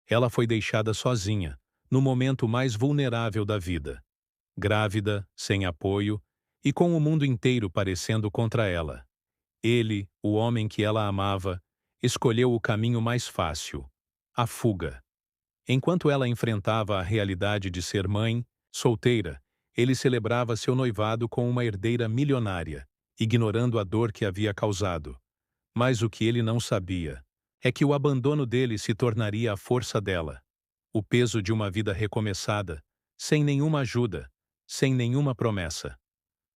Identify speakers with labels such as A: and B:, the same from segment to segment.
A: Ela foi deixada sozinha, no momento mais vulnerável da vida. Grávida, sem apoio, e com o mundo inteiro parecendo contra ela. Ele, o homem que ela amava, escolheu o caminho mais fácil: a fuga. Enquanto ela enfrentava a realidade de ser mãe, solteira, ele celebrava seu noivado com uma herdeira milionária, ignorando a dor que havia causado. Mas o que ele não sabia é que o abandono dele se tornaria a força dela. O peso de uma vida recomeçada, sem nenhuma ajuda, sem nenhuma promessa.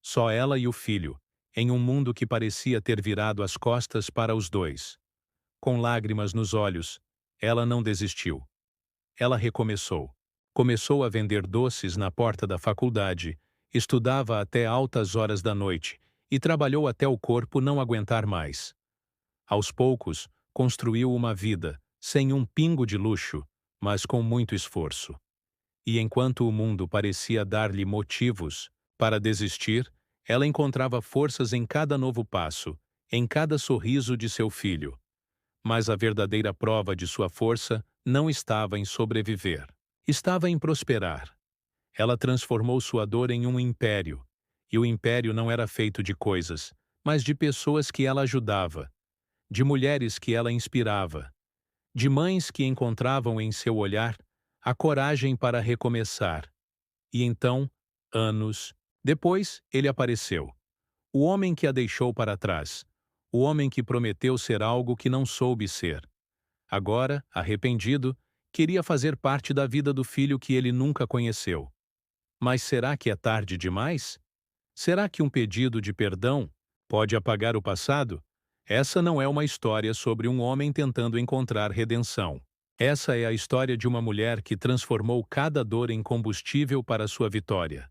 A: Só ela e o filho, em um mundo que parecia ter virado as costas para os dois. Com lágrimas nos olhos, ela não desistiu. Ela recomeçou. Começou a vender doces na porta da faculdade, estudava até altas horas da noite e trabalhou até o corpo não aguentar mais. Aos poucos, construiu uma vida, sem um pingo de luxo, mas com muito esforço. E enquanto o mundo parecia dar-lhe motivos para desistir, ela encontrava forças em cada novo passo, em cada sorriso de seu filho. Mas a verdadeira prova de sua força não estava em sobreviver. Estava em prosperar. Ela transformou sua dor em um império. E o império não era feito de coisas, mas de pessoas que ela ajudava, de mulheres que ela inspirava, de mães que encontravam em seu olhar a coragem para recomeçar. E então, anos depois, ele apareceu. O homem que a deixou para trás. O homem que prometeu ser algo que não soube ser. Agora, arrependido, queria fazer parte da vida do filho que ele nunca conheceu. Mas será que é tarde demais? Será que um pedido de perdão pode apagar o passado? Essa não é uma história sobre um homem tentando encontrar redenção. Essa é a história de uma mulher que transformou cada dor em combustível para sua vitória.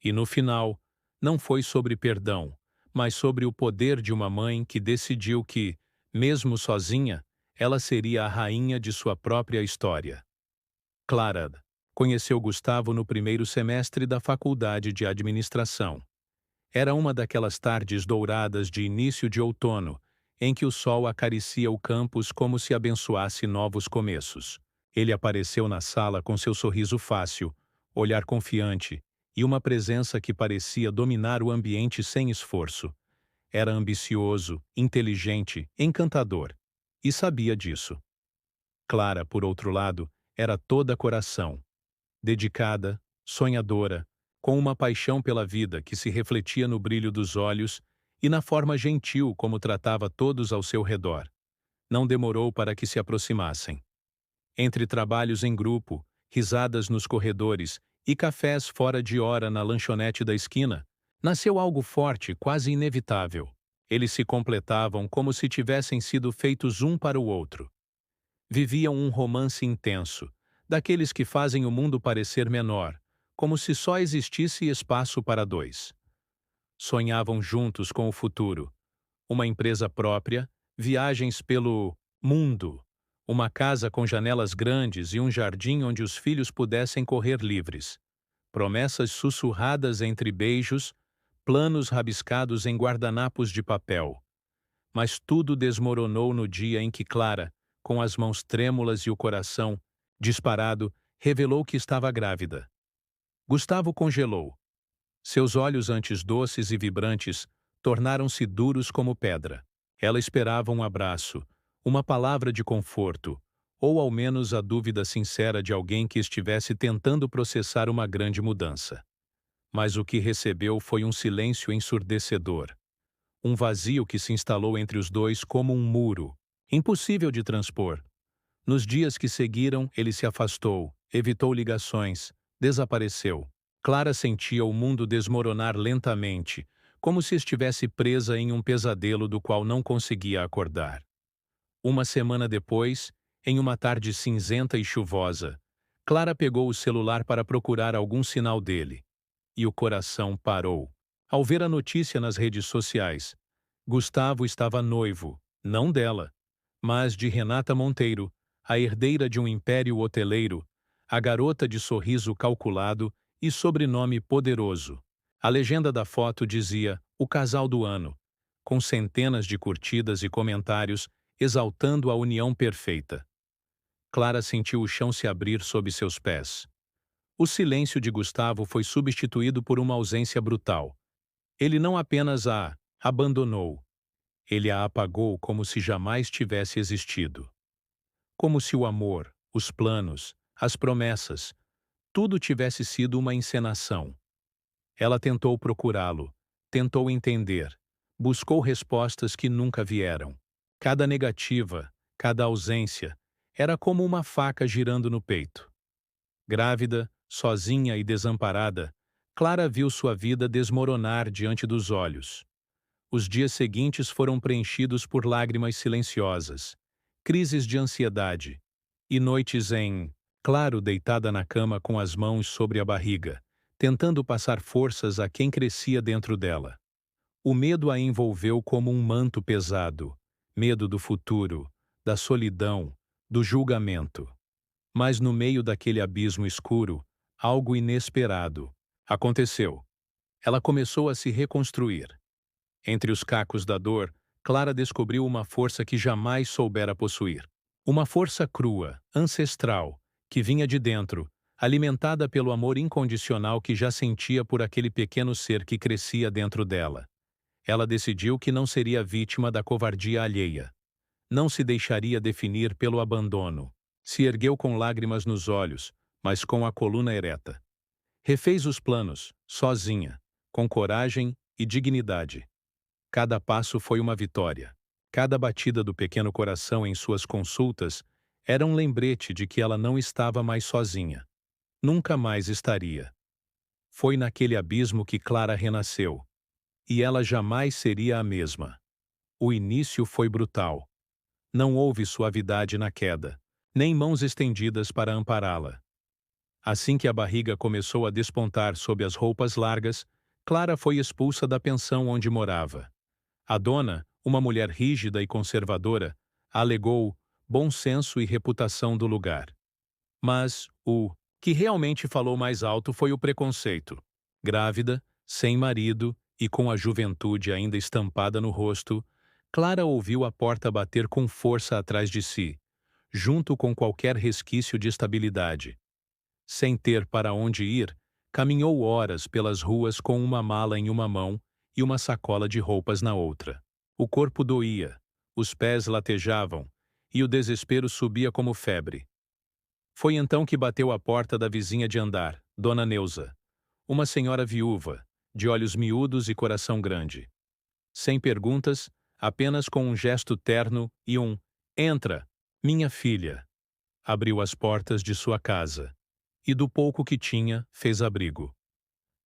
A: E no final, não foi sobre perdão, mas sobre o poder de uma mãe que decidiu que, mesmo sozinha, ela seria a rainha de sua própria história. Clara conheceu Gustavo no primeiro semestre da faculdade de administração. Era uma daquelas tardes douradas de início de outono, em que o sol acaricia o campus como se abençoasse novos começos. Ele apareceu na sala com seu sorriso fácil, olhar confiante e uma presença que parecia dominar o ambiente sem esforço. Era ambicioso, inteligente, encantador. E sabia disso. Clara, por outro lado, era toda coração. Dedicada, sonhadora, com uma paixão pela vida que se refletia no brilho dos olhos e na forma gentil como tratava todos ao seu redor. Não demorou para que se aproximassem. Entre trabalhos em grupo, risadas nos corredores e cafés fora de hora na lanchonete da esquina, nasceu algo forte, quase inevitável. Eles se completavam como se tivessem sido feitos um para o outro. Viviam um romance intenso, daqueles que fazem o mundo parecer menor, como se só existisse espaço para dois. Sonhavam juntos com o futuro, uma empresa própria, viagens pelo mundo, uma casa com janelas grandes e um jardim onde os filhos pudessem correr livres. Promessas sussurradas entre beijos, planos rabiscados em guardanapos de papel. Mas tudo desmoronou no dia em que Clara, com as mãos trêmulas e o coração disparado, revelou que estava grávida. Gustavo congelou. Seus olhos antes doces e vibrantes tornaram-se duros como pedra. Ela esperava um abraço, uma palavra de conforto, ou ao menos a dúvida sincera de alguém que estivesse tentando processar uma grande mudança. Mas o que recebeu foi um silêncio ensurdecedor. Um vazio que se instalou entre os dois como um muro, impossível de transpor. Nos dias que seguiram, ele se afastou, evitou ligações, desapareceu. Clara sentia o mundo desmoronar lentamente, como se estivesse presa em um pesadelo do qual não conseguia acordar. Uma semana depois, em uma tarde cinzenta e chuvosa, Clara pegou o celular para procurar algum sinal dele. E o coração parou. Ao ver a notícia nas redes sociais, Gustavo estava noivo, não dela, mas de Renata Monteiro, a herdeira de um império hoteleiro, a garota de sorriso calculado e sobrenome poderoso. A legenda da foto dizia "O casal do ano", com centenas de curtidas e comentários exaltando a união perfeita. Clara sentiu o chão se abrir sob seus pés. O silêncio de Gustavo foi substituído por uma ausência brutal. Ele não apenas a abandonou, ele a apagou como se jamais tivesse existido. Como se o amor, os planos, as promessas, tudo tivesse sido uma encenação. Ela tentou procurá-lo, tentou entender, buscou respostas que nunca vieram. Cada negativa, cada ausência, era como uma faca girando no peito. Grávida, sozinha e desamparada, Clara viu sua vida desmoronar diante dos olhos. Os dias seguintes foram preenchidos por lágrimas silenciosas, crises de ansiedade, e noites em claro deitada na cama com as mãos sobre a barriga, tentando passar forças a quem crescia dentro dela. O medo a envolveu como um manto pesado, medo do futuro, da solidão, do julgamento. Mas no meio daquele abismo escuro, algo inesperado aconteceu. Ela começou a se reconstruir. Entre os cacos da dor, Clara descobriu uma força que jamais soubera possuir. Uma força crua, ancestral, que vinha de dentro, alimentada pelo amor incondicional que já sentia por aquele pequeno ser que crescia dentro dela. Ela decidiu que não seria vítima da covardia alheia. Não se deixaria definir pelo abandono. Se ergueu com lágrimas nos olhos, mas com a coluna ereta. Refez os planos, sozinha, com coragem e dignidade. Cada passo foi uma vitória. Cada batida do pequeno coração em suas consultas era um lembrete de que ela não estava mais sozinha. Nunca mais estaria. Foi naquele abismo que Clara renasceu. E ela jamais seria a mesma. O início foi brutal. Não houve suavidade na queda, nem mãos estendidas para ampará-la. Assim que a barriga começou a despontar sob as roupas largas, Clara foi expulsa da pensão onde morava. A dona, uma mulher rígida e conservadora, alegou bom senso e reputação do lugar. Mas o que realmente falou mais alto foi o preconceito. Grávida, sem marido e com a juventude ainda estampada no rosto, Clara ouviu a porta bater com força atrás de si, junto com qualquer resquício de estabilidade. Sem ter para onde ir, caminhou horas pelas ruas com uma mala em uma mão e uma sacola de roupas na outra. O corpo doía, os pés latejavam, e o desespero subia como febre. Foi então que bateu à porta da vizinha de andar, Dona Neuza, uma senhora viúva, de olhos miúdos e coração grande. Sem perguntas, apenas com um gesto terno e um "Entra, minha filha", abriu as portas de sua casa. E do pouco que tinha, fez abrigo.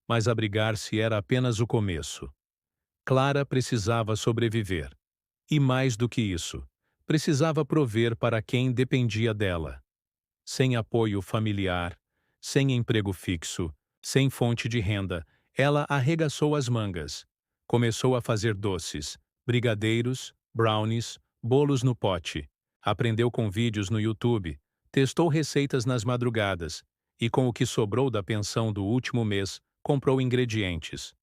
A: Mas abrigar-se era apenas o começo. Clara precisava sobreviver. E mais do que isso, precisava prover para quem dependia dela. Sem apoio familiar, sem emprego fixo, sem fonte de renda, ela arregaçou as mangas. Começou a fazer doces, brigadeiros, brownies, bolos no pote. Aprendeu com vídeos no YouTube, testou receitas nas madrugadas e, com o que sobrou da pensão do último mês, comprou ingredientes.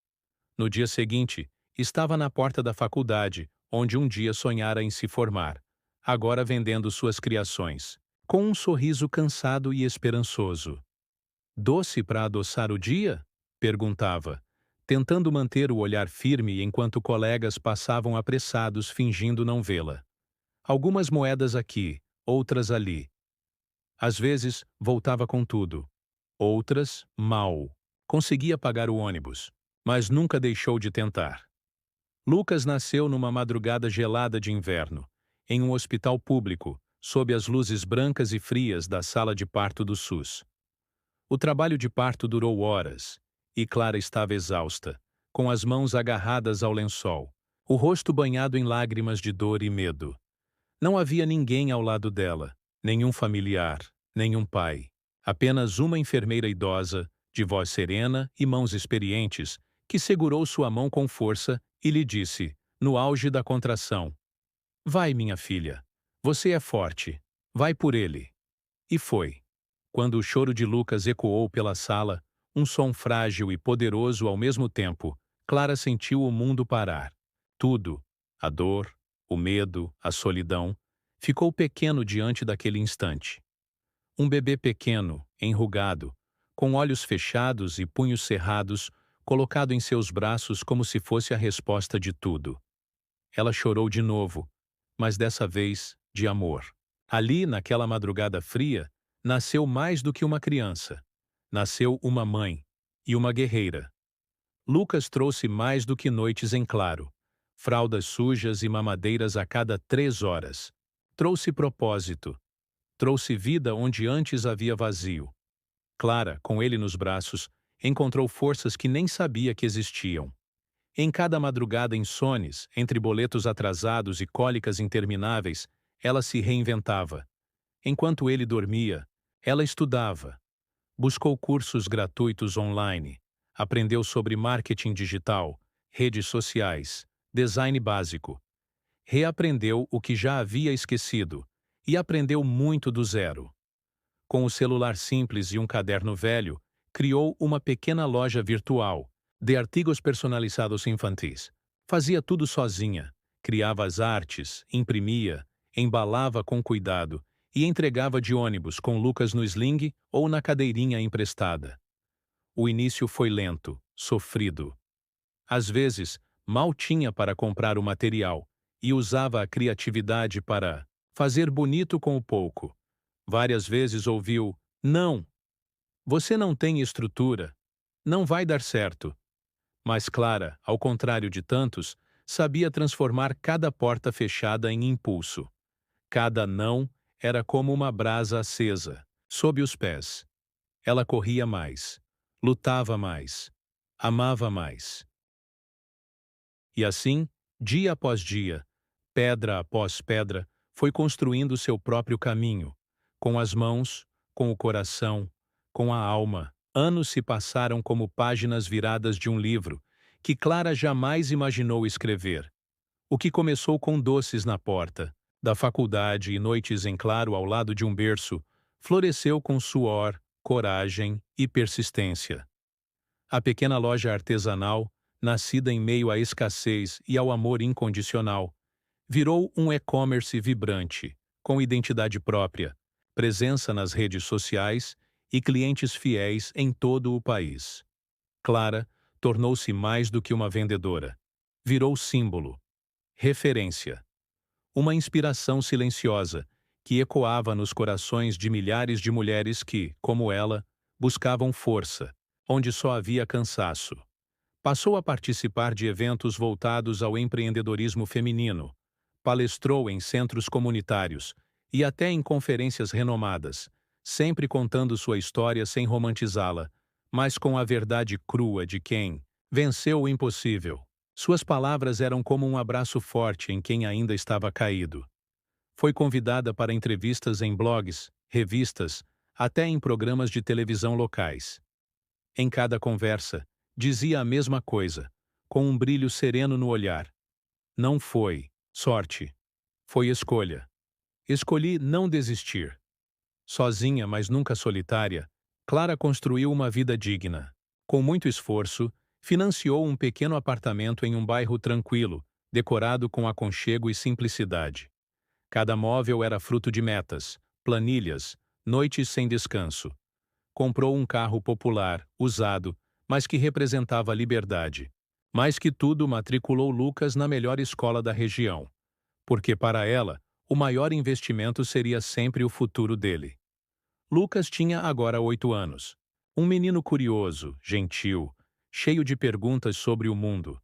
A: No dia seguinte, estava na porta da faculdade, onde um dia sonhara em se formar, agora vendendo suas criações, com um sorriso cansado e esperançoso. "Doce para adoçar o dia?" perguntava, tentando manter o olhar firme enquanto colegas passavam apressados fingindo não vê-la. Algumas moedas aqui, outras ali. Às vezes, voltava com tudo. Outras, mal. Conseguia pagar o ônibus, mas nunca deixou de tentar. Lucas nasceu numa madrugada gelada de inverno, em um hospital público, sob as luzes brancas e frias da sala de parto do SUS. O trabalho de parto durou horas, e Clara estava exausta, com as mãos agarradas ao lençol, o rosto banhado em lágrimas de dor e medo. Não havia ninguém ao lado dela, nenhum familiar, nenhum pai. Apenas uma enfermeira idosa, de voz serena e mãos experientes, que segurou sua mão com força e lhe disse, no auge da contração: "Vai, minha filha. Você é forte. Vai por ele." E foi. Quando o choro de Lucas ecoou pela sala, um som frágil e poderoso ao mesmo tempo, Clara sentiu o mundo parar. Tudo, a dor, o medo, a solidão, ficou pequeno diante daquele instante. Um bebê pequeno, enrugado, com olhos fechados e punhos cerrados, colocado em seus braços como se fosse a resposta de tudo. Ela chorou de novo, mas dessa vez de amor. Ali, naquela madrugada fria, nasceu mais do que uma criança. Nasceu uma mãe e uma guerreira. Lucas trouxe mais do que noites em claro, fraldas sujas e mamadeiras a cada 3 horas. Trouxe propósito. Trouxe vida onde antes havia vazio. Clara, com ele nos braços, encontrou forças que nem sabia que existiam. Em cada madrugada insones, entre boletos atrasados e cólicas intermináveis, ela se reinventava. Enquanto ele dormia, ela estudava. Buscou cursos gratuitos online. Aprendeu sobre marketing digital, redes sociais, design básico. Reaprendeu o que já havia esquecido e aprendeu muito do zero. Com o celular simples e um caderno velho, criou uma pequena loja virtual de artigos personalizados infantis. Fazia tudo sozinha, criava as artes, imprimia, embalava com cuidado e entregava de ônibus com Lucas no sling ou na cadeirinha emprestada. O início foi lento, sofrido. Às vezes, mal tinha para comprar o material e usava a criatividade para fazer bonito com o pouco. Várias vezes ouviu: "Não, você não tem estrutura. Não vai dar certo." Mas Clara, ao contrário de tantos, sabia transformar cada porta fechada em impulso. Cada não era como uma brasa acesa, sob os pés. Ela corria mais, lutava mais, amava mais. E assim, dia após dia, pedra após pedra, foi construindo seu próprio caminho, com as mãos, com o coração, com a alma. Anos se passaram como páginas viradas de um livro, que Clara jamais imaginou escrever. O que começou com doces na porta, da faculdade e noites em claro ao lado de um berço, floresceu com suor, coragem e persistência. A pequena loja artesanal, nascida em meio à escassez e ao amor incondicional, virou um e-commerce vibrante, com identidade própria, presença nas redes sociais e clientes fiéis em todo o país. Clara tornou-se mais do que uma vendedora. Virou símbolo, referência, uma inspiração silenciosa que ecoava nos corações de milhares de mulheres que, como ela, buscavam força, onde só havia cansaço. Passou a participar de eventos voltados ao empreendedorismo feminino, palestrou em centros comunitários e até em conferências renomadas, sempre contando sua história sem romantizá-la, mas com a verdade crua de quem venceu o impossível. Suas palavras eram como um abraço forte em quem ainda estava caído. Foi convidada para entrevistas em blogs, revistas, até em programas de televisão locais. Em cada conversa, dizia a mesma coisa, com um brilho sereno no olhar. Não foi sorte. Foi escolha. Escolhi não desistir. Sozinha, mas nunca solitária, Clara construiu uma vida digna. Com muito esforço, financiou um pequeno apartamento em um bairro tranquilo, decorado com aconchego e simplicidade. Cada móvel era fruto de metas, planilhas, noites sem descanso. Comprou um carro popular, usado, mas que representava liberdade. Mais que tudo, matriculou Lucas na melhor escola da região, porque para ela, o maior investimento seria sempre o futuro dele. Lucas tinha agora 8 anos. Um menino curioso, gentil, cheio de perguntas sobre o mundo.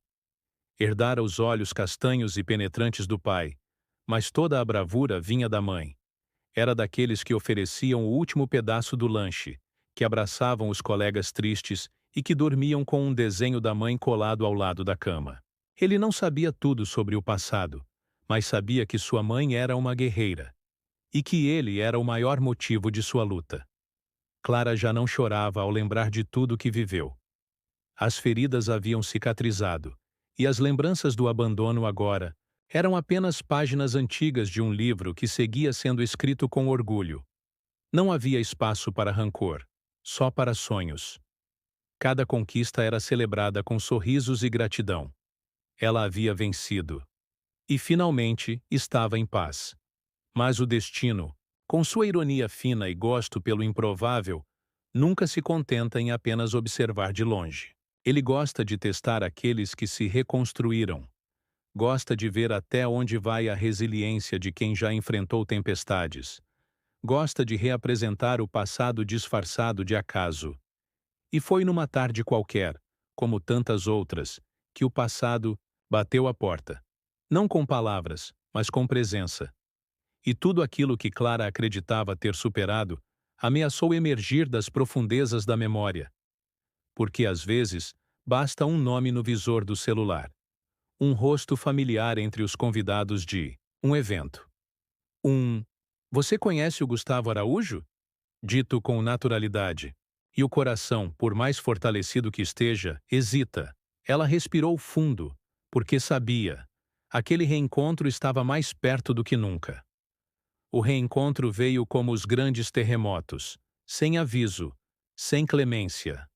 A: Herdara os olhos castanhos e penetrantes do pai, mas toda a bravura vinha da mãe. Era daqueles que ofereciam o último pedaço do lanche, que abraçavam os colegas tristes e que dormiam com um desenho da mãe colado ao lado da cama. Ele não sabia tudo sobre o passado, mas sabia que sua mãe era uma guerreira e que ele era o maior motivo de sua luta. Clara já não chorava ao lembrar de tudo que viveu. As feridas haviam cicatrizado, e as lembranças do abandono agora eram apenas páginas antigas de um livro que seguia sendo escrito com orgulho. Não havia espaço para rancor, só para sonhos. Cada conquista era celebrada com sorrisos e gratidão. Ela havia vencido. E finalmente estava em paz. Mas o destino, Com sua ironia fina e gosto pelo improvável, nunca se contenta em apenas observar de longe. Ele gosta de testar aqueles que se reconstruíram. Gosta de ver até onde vai a resiliência de quem já enfrentou tempestades. Gosta de reapresentar o passado disfarçado de acaso. E foi numa tarde qualquer, como tantas outras, que o passado bateu a porta. Não com palavras, mas com presença. E tudo aquilo que Clara acreditava ter superado ameaçou emergir das profundezas da memória. Porque às vezes basta um nome no visor do celular, um rosto familiar entre os convidados de um evento. Você conhece o Gustavo Araújo? Dito com naturalidade. E o coração, por mais fortalecido que esteja, hesita. Ela respirou fundo, porque sabia. Aquele reencontro estava mais perto do que nunca. O reencontro veio como os grandes terremotos, sem aviso, sem clemência.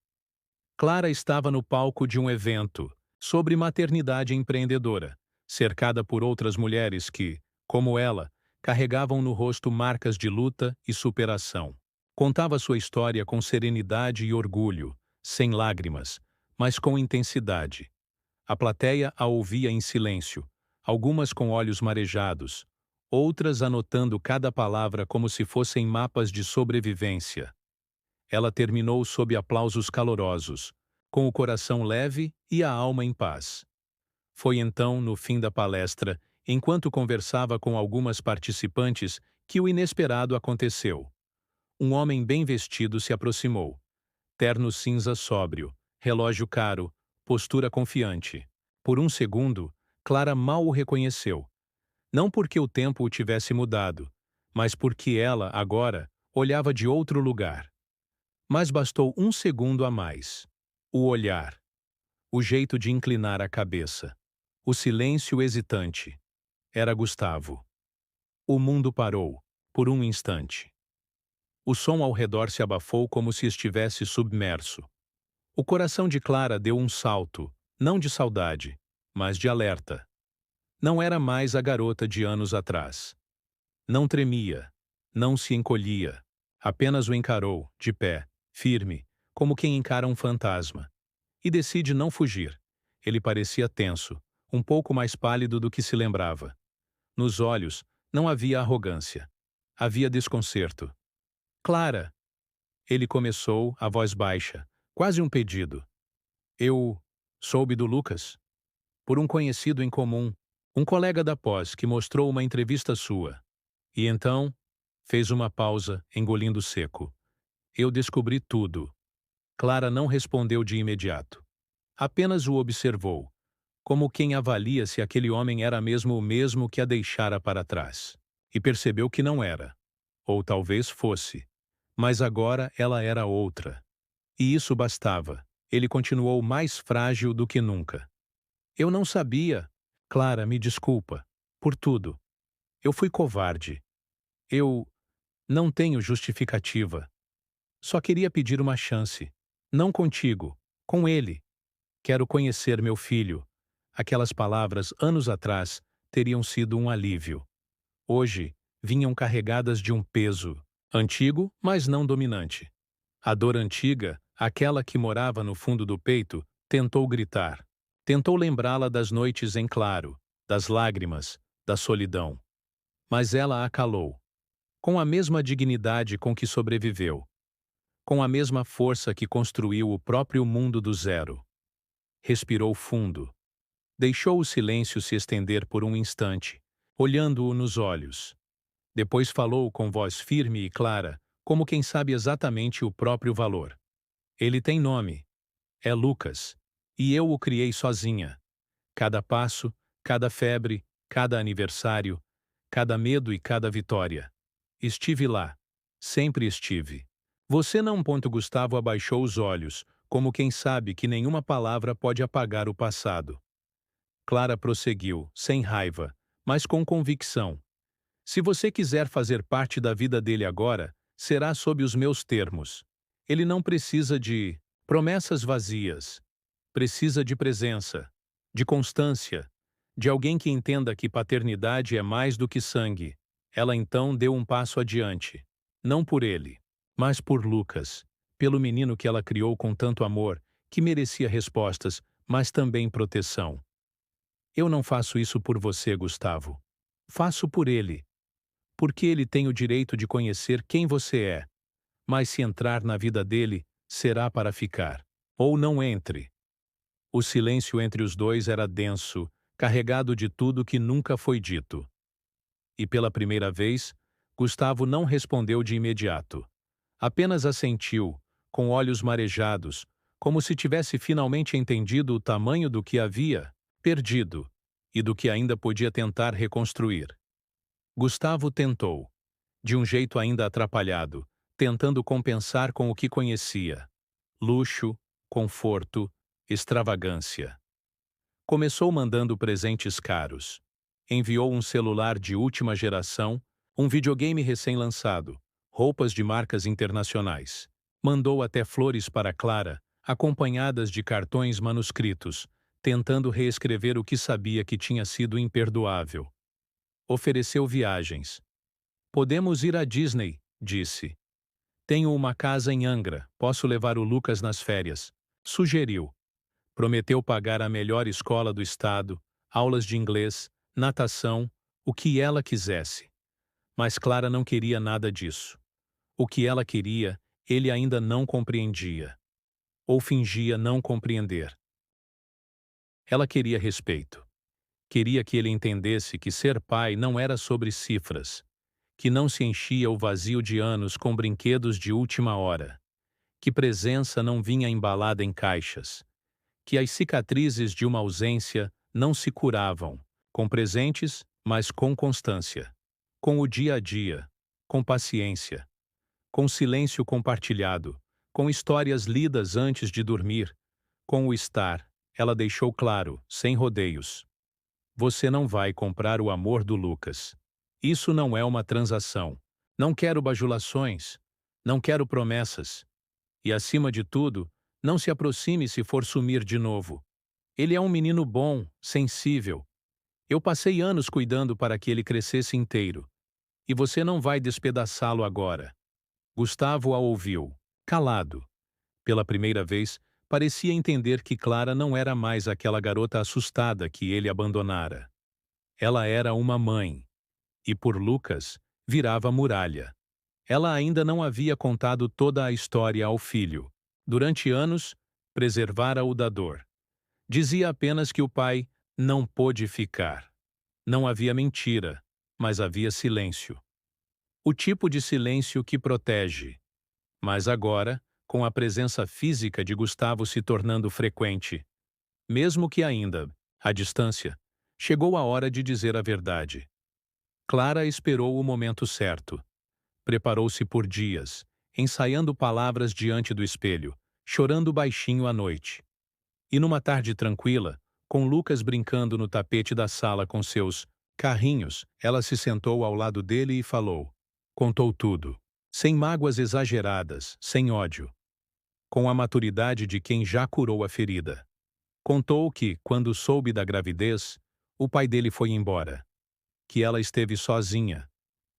A: Clara estava no palco de um evento sobre maternidade empreendedora, cercada por outras mulheres que, como ela, carregavam no rosto marcas de luta e superação. Contava sua história com serenidade e orgulho, sem lágrimas, mas com intensidade. A plateia a ouvia em silêncio, algumas com olhos marejados, outras anotando cada palavra como se fossem mapas de sobrevivência. Ela terminou sob aplausos calorosos, com o coração leve e a alma em paz. Foi então, no fim da palestra, enquanto conversava com algumas participantes, que o inesperado aconteceu. Um homem bem vestido se aproximou. Terno cinza sóbrio, relógio caro, postura confiante. Por um segundo, Clara mal o reconheceu. Não porque o tempo o tivesse mudado, mas porque ela, agora, olhava de outro lugar. Mas bastou um segundo a mais. O olhar. O jeito de inclinar a cabeça. O silêncio hesitante. Era Gustavo. O mundo parou, por um instante. O som ao redor se abafou como se estivesse submerso. O coração de Clara deu um salto, não de saudade, mas de alerta. Não era mais a garota de anos atrás. Não tremia, não se encolhia, apenas o encarou, de pé, firme, como quem encara um fantasma. E decide não fugir. Ele parecia tenso, um pouco mais pálido do que se lembrava. Nos olhos, não havia arrogância. Havia desconcerto. Clara! Ele começou, a voz baixa, quase um pedido. Eu soube do Lucas. Por um conhecido em comum, um colega da pós que mostrou uma entrevista sua. E então, fez uma pausa, engolindo seco. Eu descobri tudo. Clara não respondeu de imediato. Apenas o observou, como quem avalia se aquele homem era mesmo o mesmo que a deixara para trás. E percebeu que não era. Ou talvez fosse. Mas agora ela era outra. E isso bastava. Ele continuou mais frágil do que nunca. Eu não sabia. Clara, me desculpa. Por tudo. Eu fui covarde. Eu não tenho justificativa. Só queria pedir uma chance. Não contigo, com ele. Quero conhecer meu filho. Aquelas palavras, anos atrás, teriam sido um alívio. Hoje, vinham carregadas de um peso, antigo, mas não dominante. A dor antiga, aquela que morava no fundo do peito, tentou gritar. Tentou lembrá-la das noites em claro, das lágrimas, da solidão. Mas ela a calou. Com a mesma dignidade com que sobreviveu. Com a mesma força que construiu o próprio mundo do zero. Respirou fundo. Deixou o silêncio se estender por um instante, olhando-o nos olhos. Depois falou com voz firme e clara, como quem sabe exatamente o próprio valor. Ele tem nome. É Lucas. E eu o criei sozinha. Cada passo, cada febre, cada aniversário, cada medo e cada vitória. Estive lá. Sempre estive. Você não. Gustavo abaixou os olhos, como quem sabe que nenhuma palavra pode apagar o passado. Clara prosseguiu, sem raiva, mas com convicção. Se você quiser fazer parte da vida dele agora, será sob os meus termos. Ele não precisa de promessas vazias. Precisa de presença, de constância, de alguém que entenda que paternidade é mais do que sangue. Ela então deu um passo adiante. Não por ele, mas por Lucas, pelo menino que ela criou com tanto amor, que merecia respostas, mas também proteção. Eu não faço isso por você, Gustavo. Faço por ele. Porque ele tem o direito de conhecer quem você é. Mas se entrar na vida dele, será para ficar. Ou não entre. O silêncio entre os dois era denso, carregado de tudo que nunca foi dito. E pela primeira vez, Gustavo não respondeu de imediato. Apenas assentiu, com olhos marejados, como se tivesse finalmente entendido o tamanho do que havia perdido e do que ainda podia tentar reconstruir. Gustavo tentou, de um jeito ainda atrapalhado, tentando compensar com o que conhecia: luxo, conforto, extravagância. Começou mandando presentes caros. Enviou um celular de última geração, um videogame recém-lançado, roupas de marcas internacionais. Mandou até flores para Clara, acompanhadas de cartões manuscritos, tentando reescrever o que sabia que tinha sido imperdoável. Ofereceu viagens. Podemos ir à Disney, disse. Tenho uma casa em Angra, posso levar o Lucas nas férias. Sugeriu. Prometeu pagar a melhor escola do estado, aulas de inglês, natação, o que ela quisesse. Mas Clara não queria nada disso. O que ela queria, ele ainda não compreendia. Ou fingia não compreender. Ela queria respeito. Queria que ele entendesse que ser pai não era sobre cifras, que não se enchia o vazio de anos com brinquedos de última hora, que presença não vinha embalada em caixas, que as cicatrizes de uma ausência não se curavam, com presentes, mas com constância, com o dia a dia, com paciência, com silêncio compartilhado, com histórias lidas antes de dormir, com o estar, ela deixou claro, sem rodeios. Você não vai comprar o amor do Lucas. Isso não é uma transação. Não quero bajulações. Não quero promessas. E, acima de tudo, não se aproxime se for sumir de novo. Ele é um menino bom, sensível. Eu passei anos cuidando para que ele crescesse inteiro. E você não vai despedaçá-lo agora. Gustavo a ouviu, calado. Pela primeira vez, parecia entender que Clara não era mais aquela garota assustada que ele abandonara. Ela era uma mãe. E por Lucas, virava muralha. Ela ainda não havia contado toda a história ao filho. Durante anos, preservara-o da dor. Dizia apenas que o pai não pôde ficar. Não havia mentira, mas havia silêncio. O tipo de silêncio que protege. Mas agora, com a presença física de Gustavo se tornando frequente, mesmo que ainda, à distância, chegou a hora de dizer a verdade. Clara esperou o momento certo. Preparou-se por dias, ensaiando palavras diante do espelho, chorando baixinho à noite. E numa tarde tranquila, com Lucas brincando no tapete da sala com seus carrinhos, ela se sentou ao lado dele e falou. Contou tudo. Sem mágoas exageradas, sem ódio. Com a maturidade de quem já curou a ferida. Contou que, quando soube da gravidez, o pai dele foi embora. Que ela esteve sozinha.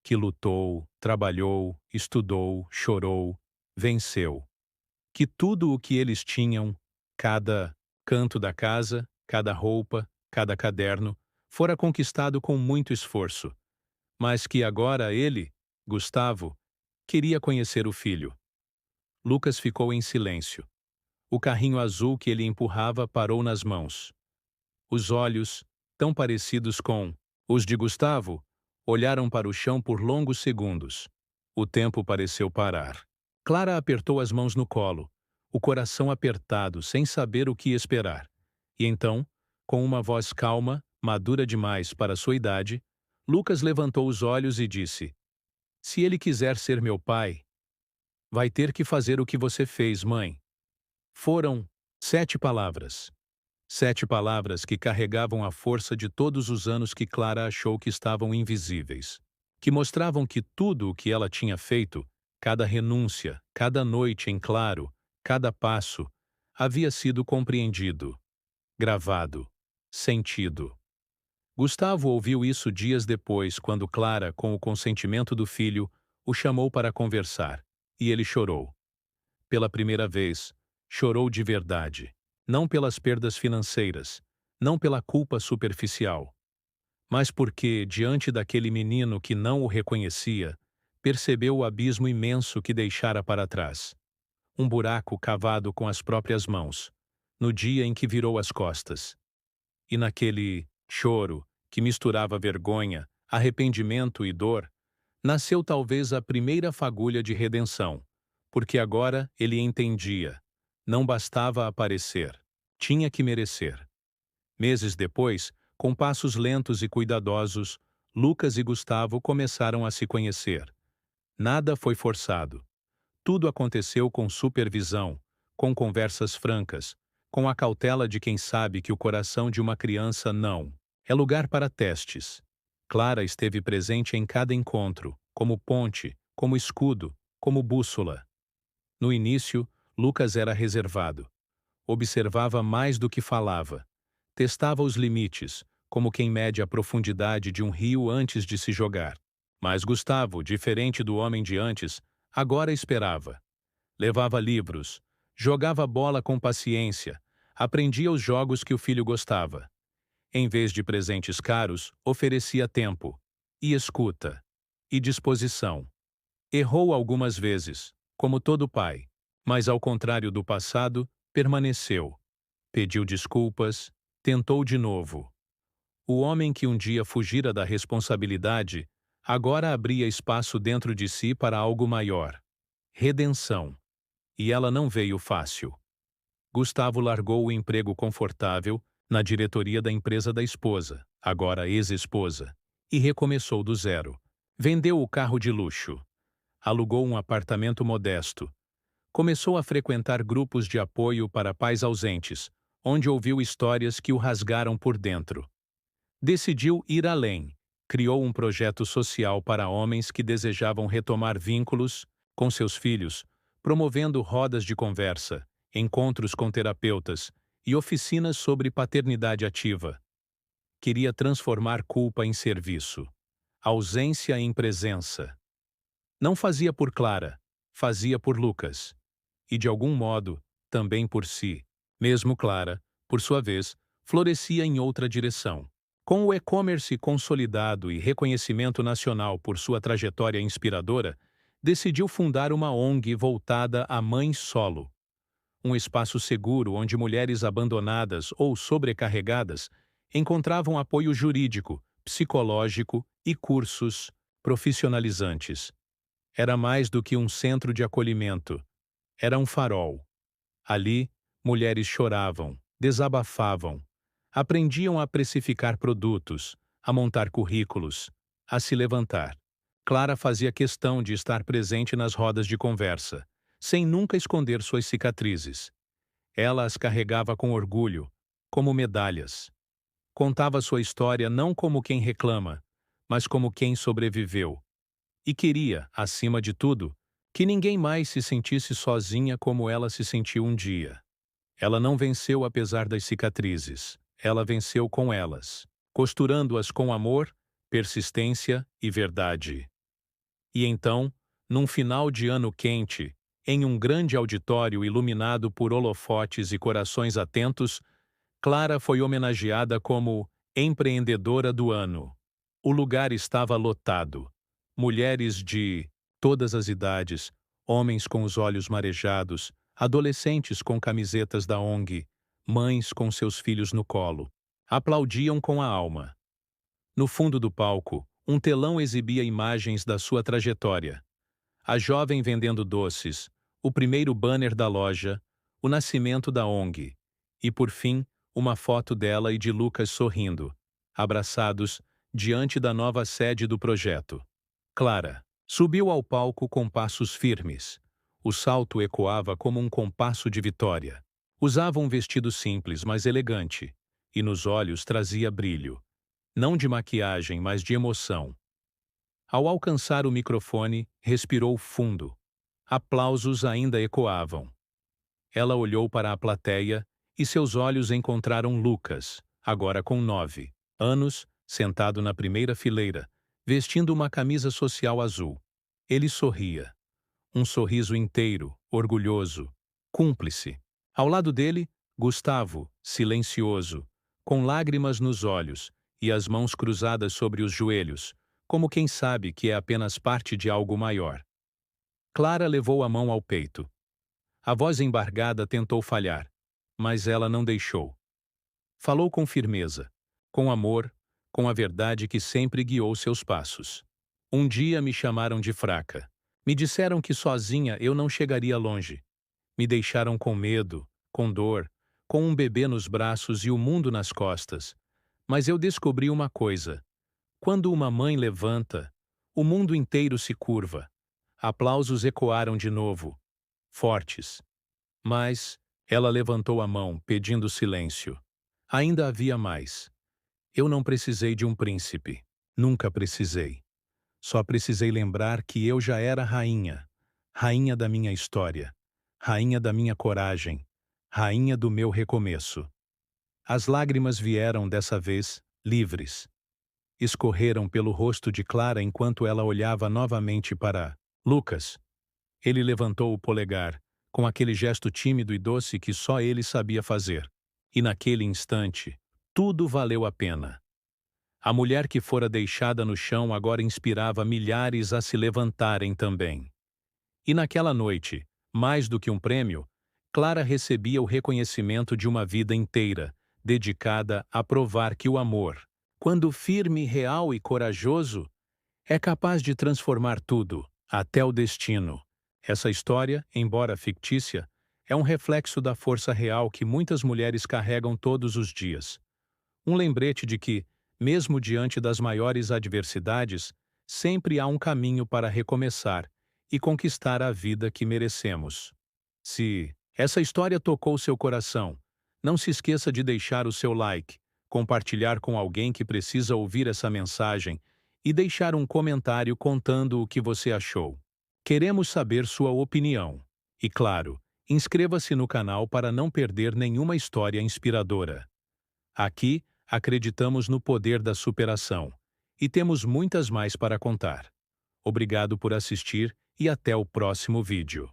A: Que lutou, trabalhou, estudou, chorou, venceu. Que tudo o que eles tinham, cada canto da casa, cada roupa, cada caderno, fora conquistado com muito esforço. Mas que agora ele, Gustavo, queria conhecer o filho. Lucas ficou em silêncio. O carrinho azul que ele empurrava parou nas mãos. Os olhos, tão parecidos com os de Gustavo, olharam para o chão por longos segundos. O tempo pareceu parar. Clara apertou as mãos no colo, o coração apertado, sem saber o que esperar. E então, com uma voz calma, madura demais para sua idade, Lucas levantou os olhos e disse: Se ele quiser ser meu pai, vai ter que fazer o que você fez, mãe. Foram 7 palavras. 7 palavras que carregavam a força de todos os anos que Clara achou que estavam invisíveis. Que mostravam que tudo o que ela tinha feito, cada renúncia, cada noite em claro, cada passo, havia sido compreendido, gravado, sentido. Gustavo ouviu isso dias depois, quando Clara, com o consentimento do filho, o chamou para conversar, e ele chorou. Pela primeira vez, chorou de verdade. Não pelas perdas financeiras, não pela culpa superficial, mas porque, diante daquele menino que não o reconhecia, percebeu o abismo imenso que deixara para trás. Um buraco cavado com as próprias mãos, no dia em que virou as costas. E naquele choro, que misturava vergonha, arrependimento e dor, nasceu talvez a primeira fagulha de redenção, porque agora ele entendia. Não bastava aparecer, tinha que merecer. Meses depois, com passos lentos e cuidadosos, Lucas e Gustavo começaram a se conhecer. Nada foi forçado. Tudo aconteceu com supervisão, com conversas francas, com a cautela de quem sabe que o coração de uma criança não é lugar para testes. Clara esteve presente em cada encontro, como ponte, como escudo, como bússola. No início, Lucas era reservado. Observava mais do que falava. Testava os limites, como quem mede a profundidade de um rio antes de se jogar. Mas Gustavo, diferente do homem de antes, agora esperava. Levava livros, jogava bola com paciência, aprendia os jogos que o filho gostava. Em vez de presentes caros, oferecia tempo, e escuta, e disposição. Errou algumas vezes, como todo pai, mas ao contrário do passado, permaneceu. Pediu desculpas, tentou de novo. O homem que um dia fugira da responsabilidade, agora abria espaço dentro de si para algo maior. Redenção. E ela não veio fácil. Gustavo largou o emprego confortável na diretoria da empresa da esposa, agora ex-esposa, e recomeçou do zero. Vendeu o carro de luxo. Alugou um apartamento modesto. Começou a frequentar grupos de apoio para pais ausentes, onde ouviu histórias que o rasgaram por dentro. Decidiu ir além. Criou um projeto social para homens que desejavam retomar vínculos com seus filhos, promovendo rodas de conversa, encontros com terapeutas e oficinas sobre paternidade ativa. Queria transformar culpa em serviço, ausência em presença. Não fazia por Clara, fazia por Lucas. E, de algum modo, também por si. Mesmo Clara, por sua vez, florescia em outra direção. Com o e-commerce consolidado e reconhecimento nacional por sua trajetória inspiradora, decidiu fundar uma ONG voltada a mães solo. Um espaço seguro onde mulheres abandonadas ou sobrecarregadas encontravam apoio jurídico, psicológico e cursos profissionalizantes. Era mais do que um centro de acolhimento. Era um farol. Ali, mulheres choravam, desabafavam, aprendiam a precificar produtos, a montar currículos, a se levantar. Clara fazia questão de estar presente nas rodas de conversa, sem nunca esconder suas cicatrizes. Ela as carregava com orgulho, como medalhas. Contava sua história não como quem reclama, mas como quem sobreviveu. E queria, acima de tudo, que ninguém mais se sentisse sozinha como ela se sentiu um dia. Ela não venceu apesar das cicatrizes. Ela venceu com elas, costurando-as com amor, persistência e verdade. E então, num final de ano quente, em um grande auditório iluminado por holofotes e corações atentos, Clara foi homenageada como empreendedora do ano. O lugar estava lotado. Mulheres de todas as idades, homens com os olhos marejados, adolescentes com camisetas da ONG, mães com seus filhos no colo, aplaudiam com a alma. No fundo do palco, um telão exibia imagens da sua trajetória. A jovem vendendo doces, o primeiro banner da loja, o nascimento da ONG e, por fim, uma foto dela e de Lucas sorrindo, abraçados, diante da nova sede do projeto. Clara subiu ao palco com passos firmes. O salto ecoava como um compasso de vitória. Usava um vestido simples, mas elegante, e nos olhos trazia brilho. Não de maquiagem, mas de emoção. Ao alcançar o microfone, respirou fundo. Aplausos ainda ecoavam. Ela olhou para a plateia e seus olhos encontraram Lucas, agora com 9 anos, sentado na primeira fileira, vestindo uma camisa social azul. Ele sorria. Um sorriso inteiro, orgulhoso, cúmplice. Ao lado dele, Gustavo, silencioso, com lágrimas nos olhos e as mãos cruzadas sobre os joelhos, como quem sabe que é apenas parte de algo maior. Clara levou a mão ao peito. A voz embargada tentou falhar, mas ela não deixou. Falou com firmeza, com amor, com a verdade que sempre guiou seus passos. Um dia me chamaram de fraca. Me disseram que sozinha eu não chegaria longe. Me deixaram com medo, com dor, com um bebê nos braços e o mundo nas costas. Mas eu descobri uma coisa. Quando uma mãe levanta, o mundo inteiro se curva. Aplausos ecoaram de novo, fortes. Mas ela levantou a mão, pedindo silêncio. Ainda havia mais. Eu não precisei de um príncipe. Nunca precisei. Só precisei lembrar que eu já era rainha. Rainha da minha história. Rainha da minha coragem. Rainha do meu recomeço. As lágrimas vieram dessa vez, livres. Escorreram pelo rosto de Clara enquanto ela olhava novamente para Lucas. Ele levantou o polegar, com aquele gesto tímido e doce que só ele sabia fazer. E naquele instante, tudo valeu a pena. A mulher que fora deixada no chão agora inspirava milhares a se levantarem também. E naquela noite, mais do que um prêmio, Clara recebia o reconhecimento de uma vida inteira, dedicada a provar que o amor, quando firme, real e corajoso, é capaz de transformar tudo, até o destino. Essa história, embora fictícia, é um reflexo da força real que muitas mulheres carregam todos os dias. Um lembrete de que, mesmo diante das maiores adversidades, sempre há um caminho para recomeçar e conquistar a vida que merecemos. Se essa história tocou seu coração, não se esqueça de deixar o seu like, compartilhar com alguém que precisa ouvir essa mensagem e deixar um comentário contando o que você achou. Queremos saber sua opinião. E claro, inscreva-se no canal para não perder nenhuma história inspiradora. Aqui, acreditamos no poder da superação e temos muitas mais para contar. Obrigado por assistir e até o próximo vídeo.